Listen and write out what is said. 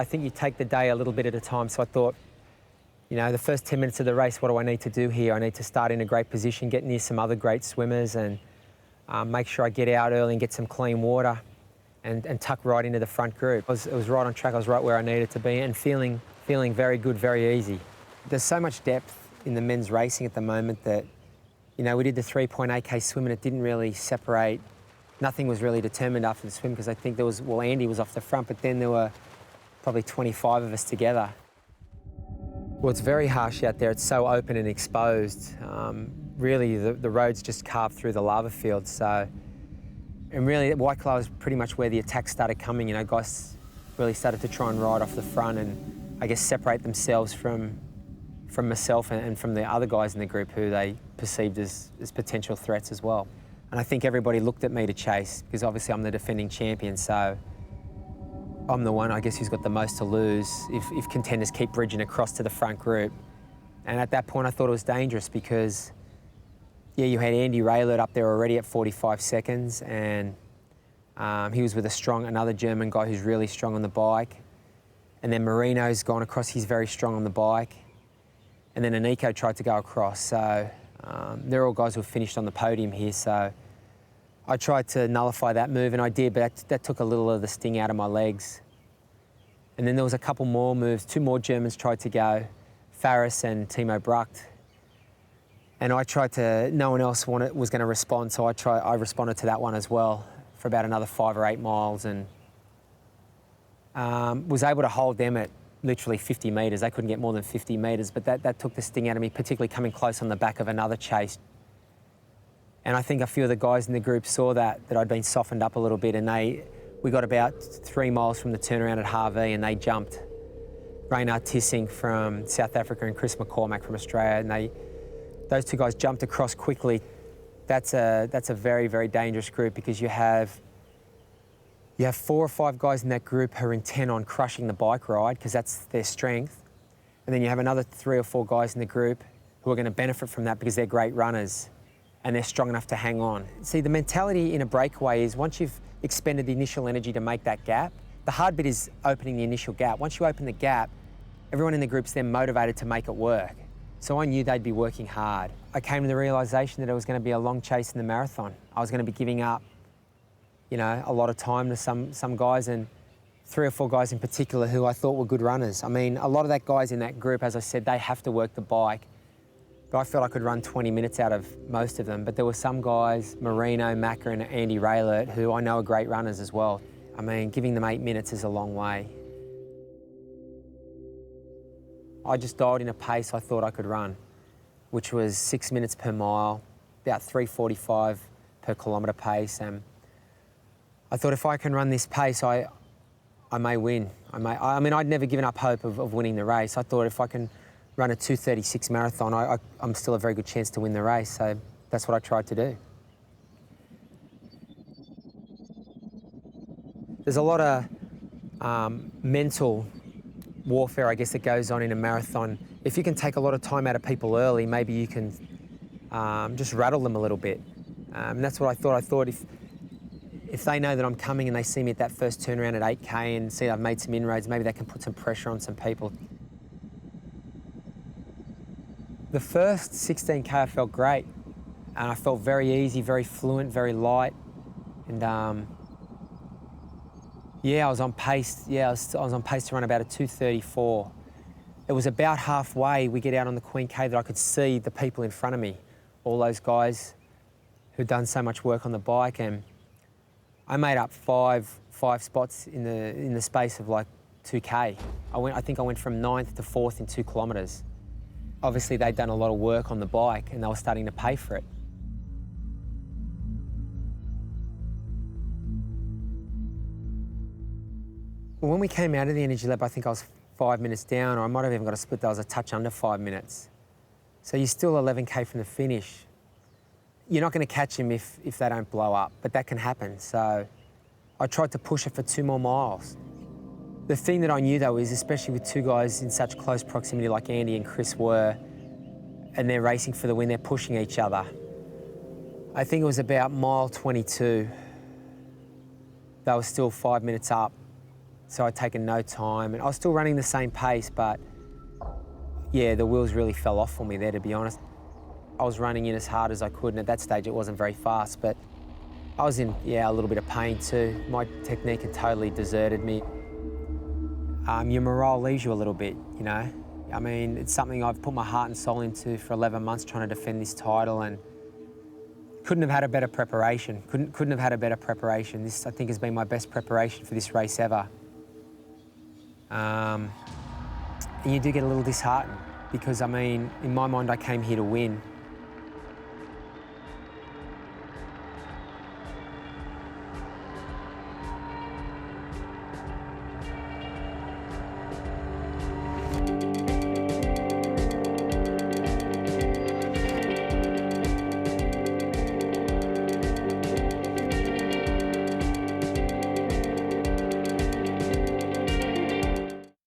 I think you take the day a little bit at a time. So I thought, you know, the first 10 minutes of the race, what do I need to do here? I need to start in a great position, get near some other great swimmers, and make sure I get out early and get some clean water and tuck right into the front group. It was right on track. I was right where I needed to be and feeling very good, very easy. There's so much depth in the men's racing at the moment that, you know, we did the 3.8K swim and it didn't really separate. Nothing was really determined after the swim because I think there was, well, Andy was off the front, but then there were probably 25 of us together. Well, it's very harsh out there. It's so open and exposed. Really, the road's just carved through the lava field. So, and really, Waikoloa was pretty much where the attacks started coming. You know, guys really started to try and ride off the front and, I guess, separate themselves from myself and from the other guys in the group who they perceived as potential threats as well. And I think everybody looked at me to chase because obviously I'm the defending champion, so I'm the one, I guess, who's got the most to lose if contenders keep bridging across to the front group. And at that point I thought it was dangerous because, yeah, you had Andy Raylert up there already at 45 seconds and he was with another German guy who's really strong on the bike. And then Marino's gone across, he's very strong on the bike. And then Aniko tried to go across. So they're all guys who have finished on the podium here. So I tried to nullify that move and I did, but that took a little of the sting out of my legs. And then there was a couple more moves. Two more Germans tried to go, Faris and Timo Brucht. And I tried to, no one else was going to respond, so I responded to that one as well for about another 5 or 8 miles and was able to hold them at literally 50 metres. They couldn't get more than 50 metres, but that took the sting out of me, particularly coming close on the back of another chase. And I think a few of the guys in the group saw that I'd been softened up a little bit, and we got about 3 miles from the turnaround at RAV, and they jumped. Reynard Tissing from South Africa and Chris McCormack from Australia, and those two guys jumped across quickly. That's a very, very dangerous group because you have 4 or 5 guys in that group who are intent on crushing the bike ride because that's their strength. And then you have another 3 or 4 guys in the group who are going to benefit from that because they're great runners and they're strong enough to hang on. See, the mentality in a breakaway is once you've expended the initial energy to make that gap, the hard bit is opening the initial gap. Once you open the gap, everyone in the group's then motivated to make it work. So I knew they'd be working hard. I came to the realisation that it was going to be a long chase in the marathon. I was going to be giving up, you know, a lot of time to some guys, and 3 or 4 guys in particular who I thought were good runners. I mean, a lot of that guys in that group, as I said, they have to work the bike. But I felt I could run 20 minutes out of most of them. But there were some guys, Marino, Macca and Andy Raylert, who I know are great runners as well. I mean, giving them 8 minutes is a long way. I just dialed in a pace I thought I could run, which was 6 minutes per mile, about 3:45 per kilometre pace. And I thought if I can run this pace, I may win. I mean, I'd never given up hope of winning the race. I thought if I can run a 2:36 marathon, I'm still a very good chance to win the race. So that's what I tried to do. There's a lot of mental warfare, I guess, that goes on in a marathon. If you can take a lot of time out of people early, maybe you can just rattle them a little bit. And that's what I thought. I thought if they know that I'm coming and they see me at that first turnaround at 8K and see I've made some inroads, maybe they can put some pressure on some people. The first 16K I felt great, and I felt very easy, very fluent, very light, and yeah, I was on pace. Yeah, I was on pace to run about a 2:34. It was about halfway we get out on the Queen K that I could see the people in front of me, all those guys who'd done so much work on the bike, and I made up five spots in the space of like 2K. I think I went from 9th to 4th in 2 kilometres. Obviously, they'd done a lot of work on the bike and they were starting to pay for it. Well, when we came out of the energy lab, I think I was 5 minutes down, or I might have even got a split that was a touch under 5 minutes. So you're still 11K from the finish. You're not going to catch them if they don't blow up, but that can happen. So I tried to push it for 2 more miles. The thing that I knew, though, is especially with 2 guys in such close proximity like Andy and Chris were, and they're racing for the win, they're pushing each other. I think it was about mile 22. They were still 5 minutes up, So I'd taken no time, and I was still running the same pace, but yeah, the wheels really fell off for me there, to be honest. I was running in as hard as I could, and at that stage it wasn't very fast, but I was in, yeah, a little bit of pain too. My technique had totally deserted me. Your morale leaves you a little bit, you know. I mean, it's something I've put my heart and soul into for 11 months trying to defend this title, and couldn't have had a better preparation. Couldn't have had a better preparation. This, I think, has been my best preparation for this race ever. And you do get a little disheartened because, I mean, in my mind, I came here to win.